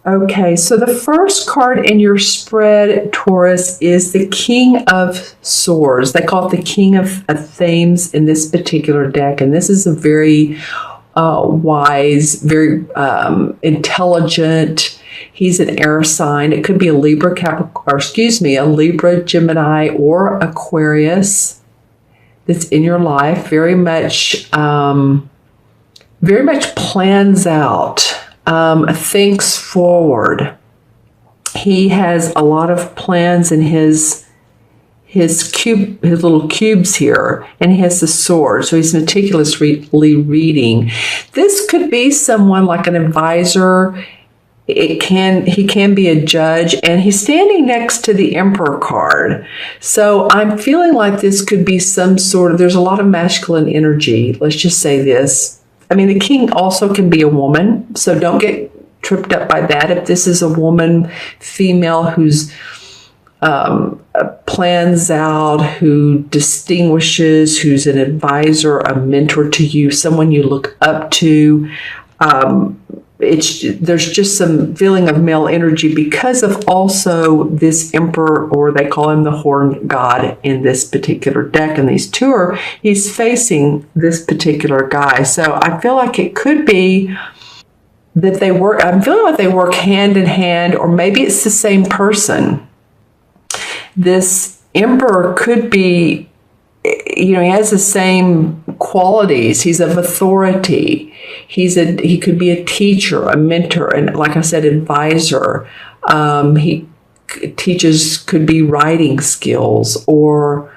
Okay, so the first card in your spread, Taurus, is the King of Swords. They call it the King of Themes in this particular deck, and this is a very wise, very intelligent. He's an air sign. It could be a Libra, a Libra, Gemini, or Aquarius that's in your life. Very much plans out. Thinks forward. He has a lot of plans in his little cubes here, and he has the sword, so he's meticulously reading. This could be someone like an advisor. He can be a judge, and he's standing next to the Emperor card. So I'm feeling like this could be some sort of, there's a lot of masculine energy. Let's just say this. I mean, the king also can be a woman, so don't get tripped up by that. If this is a woman, female, who's plans out, who distinguishes, who's an advisor, a mentor to you, someone you look up to, there's just some feeling of male energy because of also this emperor, or they call him the horned god in this particular deck. And these two are, he's facing this particular guy. So I feel like it could be that they work, I'm feeling like they work hand in hand, or maybe it's the same person. This emperor could be, he has the same qualities. He's of authority. He could be a teacher, a mentor, and like I said, advisor. He teaches, could be writing skills or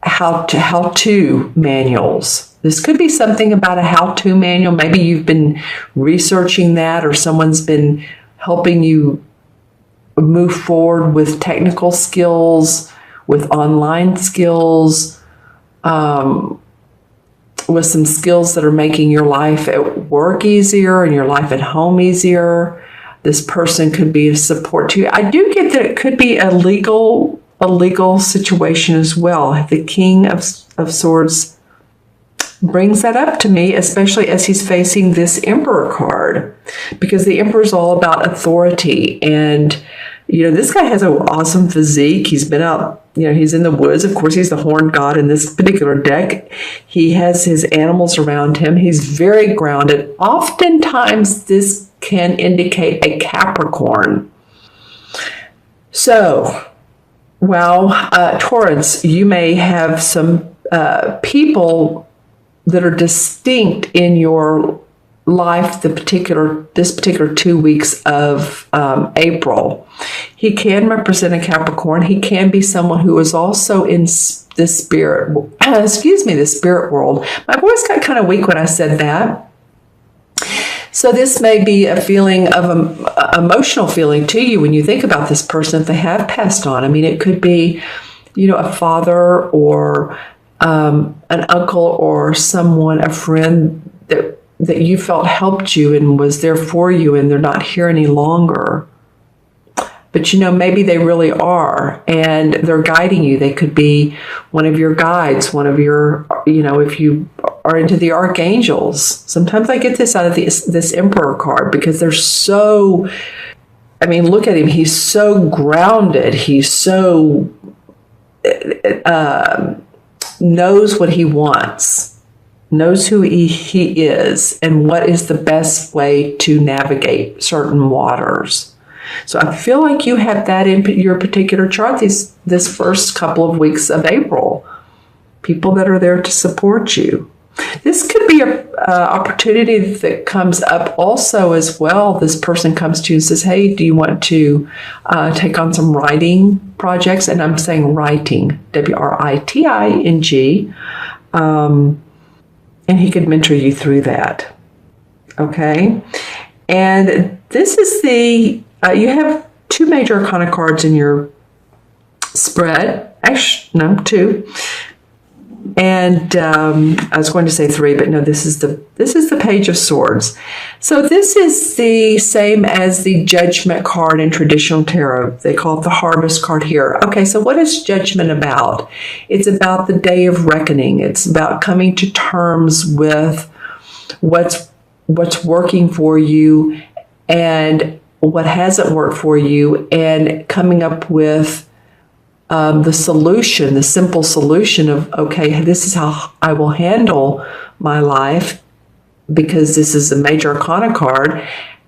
how-to manuals. This could be something about a how-to manual. Maybe you've been researching that, or someone's been helping you move forward with technical skills, with online skills, with some skills that are making your life at work easier and your life at home easier. This person could be of support to you. I do get that it could be a legal situation as well. The King of Swords brings that up to me, especially as he's facing this Emperor card, because the Emperor is all about authority. And this guy has an awesome physique. He's been out, he's in the woods. Of course, he's the horned god in this particular deck. He has his animals around him. He's very grounded. Oftentimes, this can indicate a Capricorn. So, Taurus, you may have some people that are distinct in your life this particular 2 weeks of April. He can represent a Capricorn. He can be someone who is also in the spirit world. My voice got kind of weak when I said that. So this may be a feeling of emotional feeling to you when you think about this person if they have passed on. I mean, it could be, a father or an uncle or someone, a friend that you felt helped you and was there for you, and they're not here any longer. But maybe they really are, and they're guiding you. They could be one of your guides, one of your, if you are into the archangels. Sometimes I get this out of this Emperor card because they're so, look at him. He's so grounded. He's so, knows what he wants, knows who he is, and what is the best way to navigate certain waters. So I feel like you have that in your particular chart this first couple of weeks of April. People that are there to support you. This could be an opportunity that comes up also as well. This person comes to you and says, hey, do you want to take on some writing projects? And I'm saying writing, W-R-I-T-I-N-G. And he could mentor you through that. Okay? And this is you have two major arcana cards in your spread. Actually, no, two. And I was going to say three, but no, this is the Page of Swords. So this is the same as the Judgment card in traditional tarot. They call it the Harvest card here. Okay, so what is Judgment about? It's about the day of reckoning. It's about coming to terms with what's what's working for you and what hasn't worked for you, and coming up with the solution, the simple solution of, okay, this is how I will handle my life, because this is a major arcana card,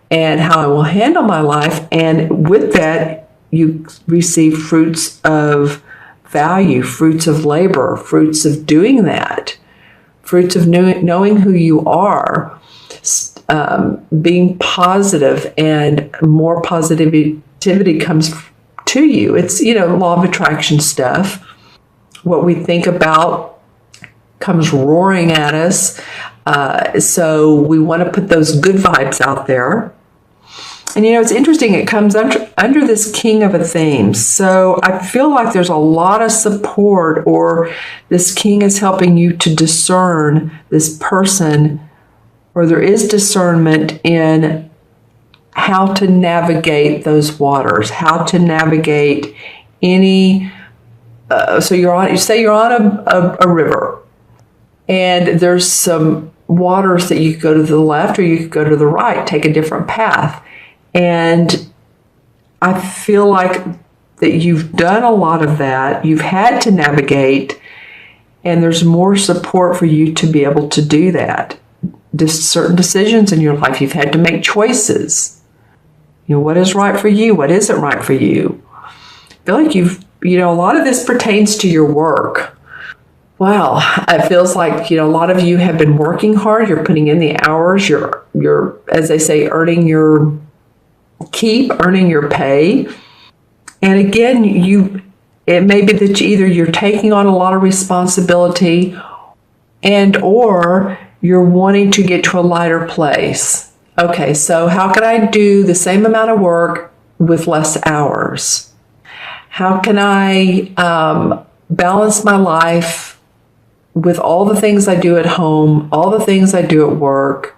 and how I will handle my life. And with that, you receive fruits of value, fruits of labor, fruits of doing that, fruits of knowing who you are, being positive, and more positivity comes to you. It's, law of attraction stuff. What we think about comes roaring at us. So we want to put those good vibes out there. And it's interesting, it comes under this King of a theme. So I feel like there's a lot of support, or this King is helping you to discern this person, or there is discernment in how to navigate those waters, how to navigate any. So you're on a river, and there's some waters that you could go to the left or you could go to the right, take a different path. And I feel like that you've done a lot of that. You've had to navigate, and there's more support for you to be able to do that. Just certain decisions in your life, you've had to make choices. What is right for you? What isn't right for you? I feel like a lot of this pertains to your work. Wow, it feels like, a lot of you have been working hard. You're putting in the hours. You're, as they say, earning your keep, earning your pay. And again, it may be that either you're taking on a lot of responsibility, and or you're wanting to get to a lighter place. Okay, so how can I do the same amount of work with less hours? How can I balance my life with all the things I do at home, all the things I do at work,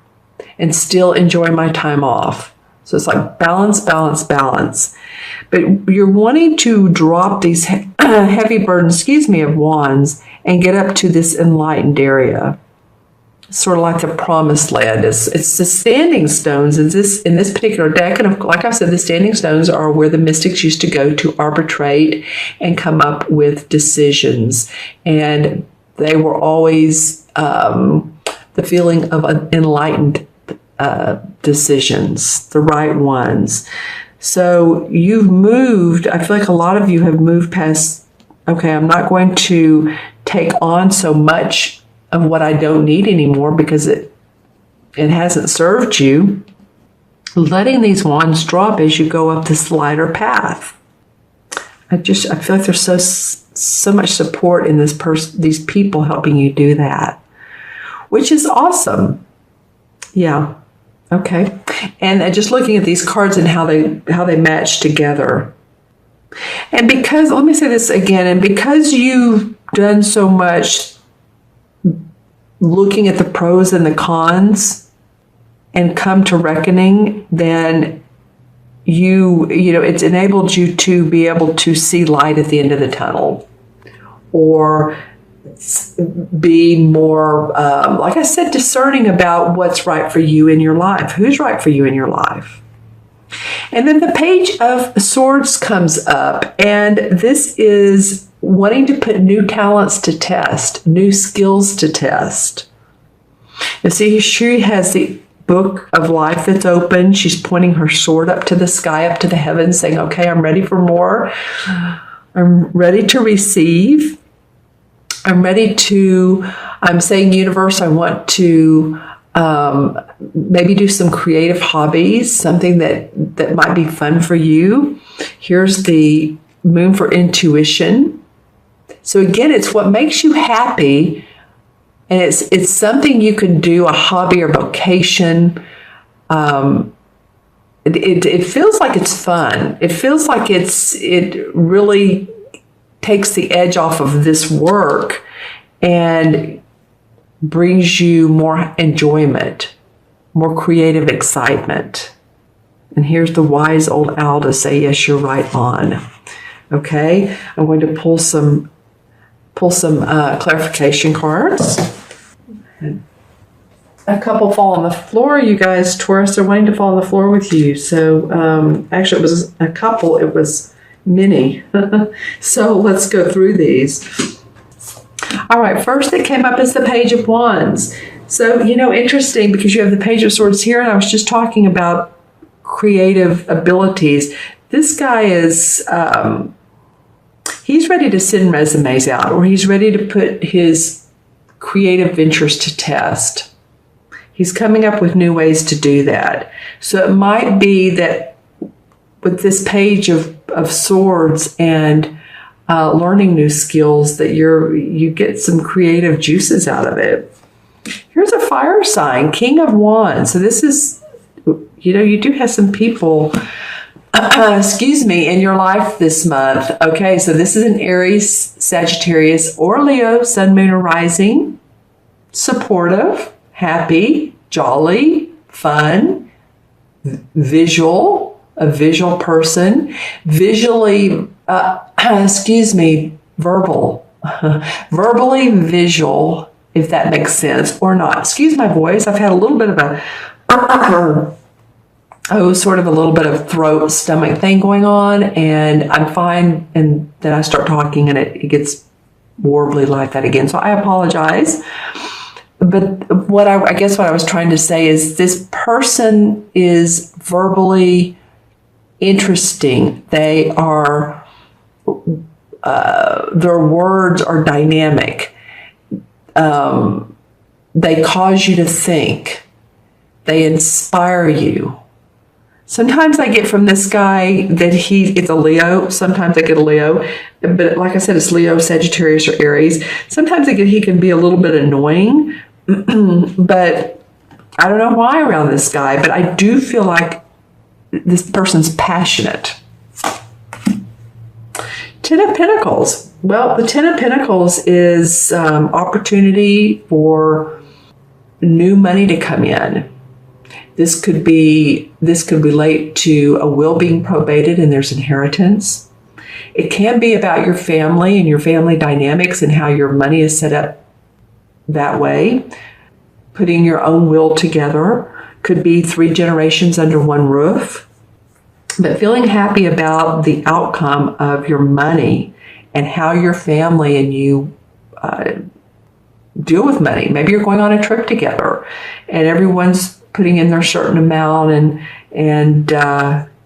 and still enjoy my time off? So it's like balance, balance, balance. But you're wanting to drop these heavy burdens, of wands, and get up to this enlightened area. Sort of like the promised land. It's the standing stones in this particular deck. And like I said, the standing stones are where the mystics used to go to arbitrate and come up with decisions. And they were always the feeling of enlightened decisions, the right ones. So you've moved, I feel like a lot of you have moved past, okay, I'm not going to take on so much of what I don't need anymore because it hasn't served you. Letting these wands drop as you go up this lighter path. I feel like there's so much support in these people helping you do that, which is awesome. Yeah. Okay. And just looking at these cards and how they match together. And because, let me say this again, and because you've done so much looking at the pros and the cons and come to reckoning, then it's enabled you to be able to see light at the end of the tunnel, or be more, like I said, discerning about what's right for you in your life, who's right for you in your life. And then the Page of Swords comes up, and this is wanting to put new talents to test, new skills to test. You see, she has the book of life that's open. She's pointing her sword up to the sky, up to the heavens, saying, okay, I'm ready for more. I'm ready to receive. I'm saying, universe, I want to maybe do some creative hobbies, something that might be fun for you. Here's the moon for intuition. So again, it's what makes you happy, and it's something you can do, a hobby or vocation. It feels like it's fun. It feels like it really takes the edge off of this work and brings you more enjoyment, more creative excitement. And here's the wise old owl to say, yes, you're right on. Okay, I'm going to pull some clarification cards. a couple fall on the floor. You guys, Taurus, are wanting to fall on the floor with you. So actually, it was a couple. It was many. So let's go through these. All right, first it came up as the Page of Wands. So, interesting because you have the Page of Swords here, and I was just talking about creative abilities. This guy is, he's ready to send resumes out, or he's ready to put his creative ventures to test. He's coming up with new ways to do that. So it might be that with this Page of Swords and learning new skills that you get some creative juices out of it. Here's a fire sign, King of Wands. So this is, you do have some people, in your life this month. Okay, so this is an Aries, Sagittarius, or Leo, Sun, Moon, or Rising. Supportive, happy, jolly, fun, visual, a visual person, visually, verbal, verbally visual, if that makes sense or not. Excuse my voice. I've had a little bit of sort of a little bit of throat, stomach thing going on, and I'm fine. And then I start talking and it gets warbly like that again. So I apologize. But what I guess what I was trying to say is this person is verbally interesting. They are, their words are dynamic. They cause you to think. They inspire you. Sometimes I get from this guy that it's a Leo. Sometimes I get a Leo. But like I said, it's Leo, Sagittarius, or Aries. Sometimes he can be a little bit annoying. But I don't know why around this guy. But I do feel like this person's passionate. Ten of Pentacles. Well, the Ten of Pentacles is opportunity for new money to come in. This could relate to a will being probated and there's inheritance. It can be about your family and your family dynamics and how your money is set up that way. Putting your own will together. Could be 3 generations under one roof. But feeling happy about the outcome of your money and how your family and you deal with money. Maybe you're going on a trip together and everyone's putting in their certain amount and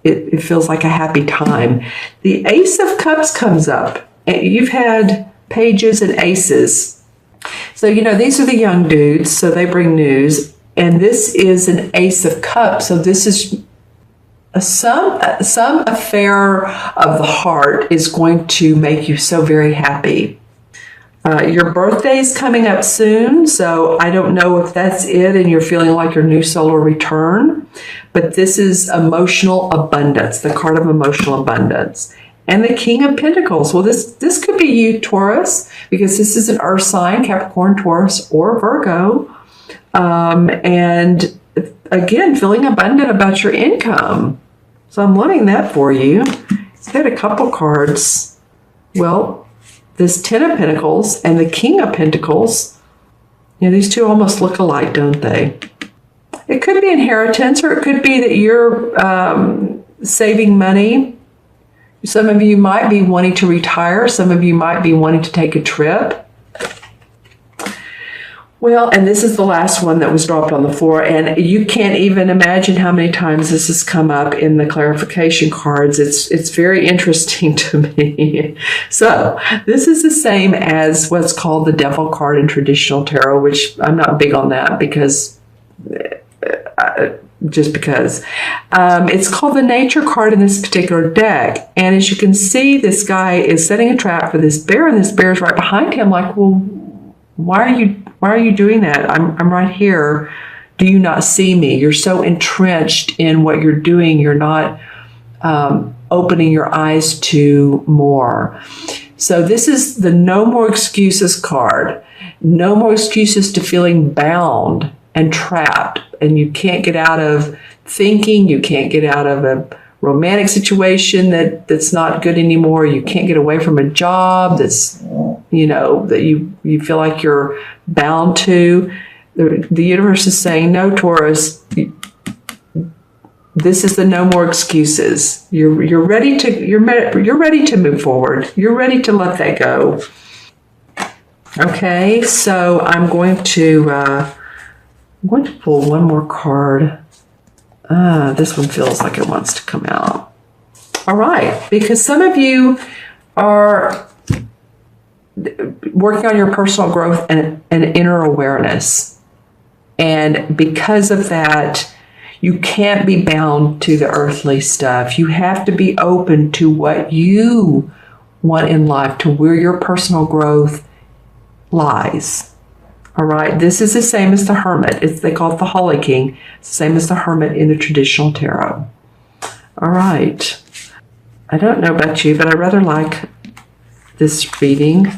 it feels like a happy time. The Ace of Cups comes up. You've had pages and aces. So, these are the young dudes, so they bring news. And this is an Ace of Cups. So this is some affair of the heart is going to make you so very happy. Your birthday is coming up soon, so I don't know if that's it and you're feeling like your new solar return, but this is emotional abundance, the card of emotional abundance. And the King of Pentacles. Well, this could be you, Taurus, because this is an earth sign, Capricorn, Taurus, or Virgo. And again, feeling abundant about your income. So I'm loving that for you. I've had a couple cards. Well, this Ten of Pentacles and the King of Pentacles, these two almost look alike, don't they? It could be inheritance, or it could be that you're saving money. Some of you might be wanting to retire. Some of you might be wanting to take a trip. Well, and this is the last one that was dropped on the floor, and you can't even imagine how many times this has come up in the clarification cards. It's very interesting to me. So this is the same as what's called the Devil card in traditional tarot, which I'm not big on that because it's called the Nature card in this particular deck. And as you can see, this guy is setting a trap for this bear, and this bear is right behind him. Like, well, why are you doing that? I'm right here. Do you not see me? You're so entrenched in what you're doing. You're not opening your eyes to more. So this is the No More Excuses card. No more excuses to feeling bound and trapped. And you can't get out of thinking. You can't get out of a romantic situation that's not good anymore. You can't get away from a job that's, that you feel like you're bound to. The universe is saying, no, Taurus, this is the no more excuses. You're ready to move forward. You're ready to let that go. Okay, so I'm going to pull one more card. This one feels like it wants to come out. All right, because some of you are working on your personal growth and inner awareness. And because of that, you can't be bound to the earthly stuff. You have to be open to what you want in life, to where your personal growth lies. All right, this is the same as the Hermit. They call it the Holly King. It's the same as the Hermit in the traditional tarot. All right. I don't know about you, but I rather like this reading.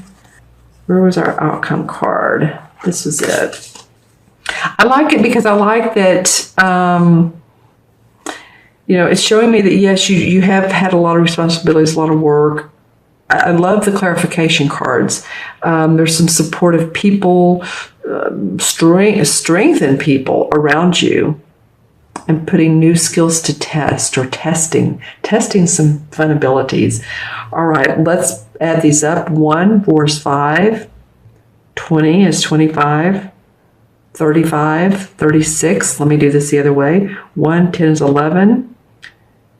Where was our outcome card? This was it. I like it because I like that, it's showing me that, yes, you have had a lot of responsibilities, a lot of work. I love the clarification cards. There's some supportive people, strengthen people around you, and putting new skills to test, or testing some fun abilities. All right, let's add these up. 1, 4 is 5. 20 is 25. 35, 36. Let me do this the other way. 1, 10 is 11.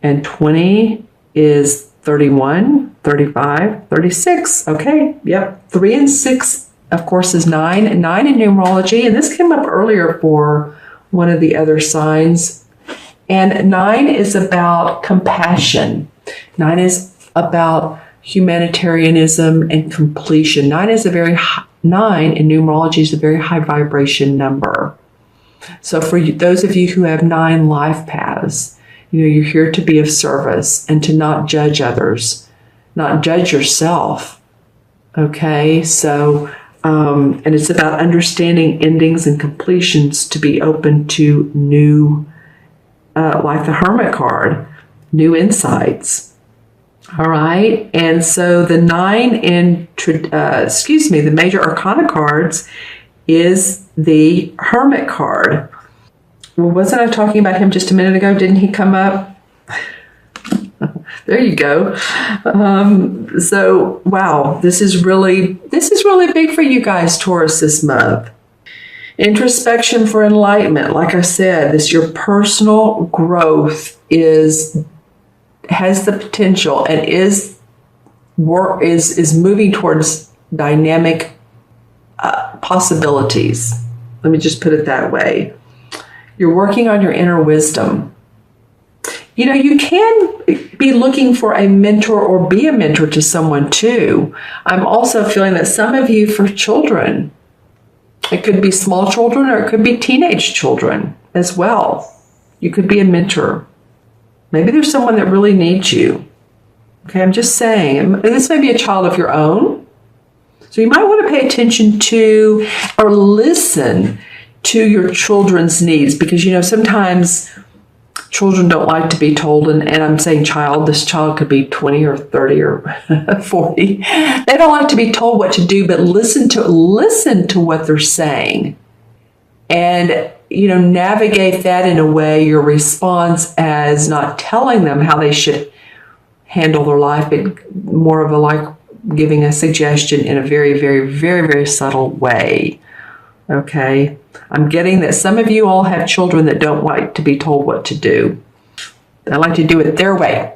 And 20 is 31, 35, 36. Okay, yep. 3 and 6, of course, is 9. 9 in numerology. And this came up earlier for one of the other signs. And 9 is about compassion. 9 is about humanitarianism and completion. 9 in numerology is a very high vibration number. So for those of you who have 9 life paths, you're here to be of service and to not judge others, not judge yourself. Okay, so and it's about understanding endings and completions, to be open to new, like the Hermit card, new insights. All right, and so the 9 in, the major arcana cards is the Hermit card. Well, wasn't I talking about him just a minute ago? Didn't he come up? There you go. So, wow, this is really big for you guys, Taurus, this month. Introspection for enlightenment. Like I said, your personal growth has the potential and is moving towards dynamic possibilities. Let me just put it that way. You're working on your inner wisdom. You can be looking for a mentor or be a mentor to someone too. I'm also feeling that some of you, for children, it could be small children or it could be teenage children as well. You could be a mentor. Maybe there's someone that really needs you. Okay, I'm just saying, this may be a child of your own. So you might want to pay attention to or listen to your children's needs, because, sometimes children don't like to be told, and I'm saying child, this child could be 20 or 30 or 40. They don't like to be told what to do, but listen to what they're saying. And navigate that in a way, your response as not telling them how they should handle their life, but more of a giving a suggestion in a very, very, very, very subtle way. Okay. I'm getting that some of you all have children that don't like to be told what to do. They like to do it their way.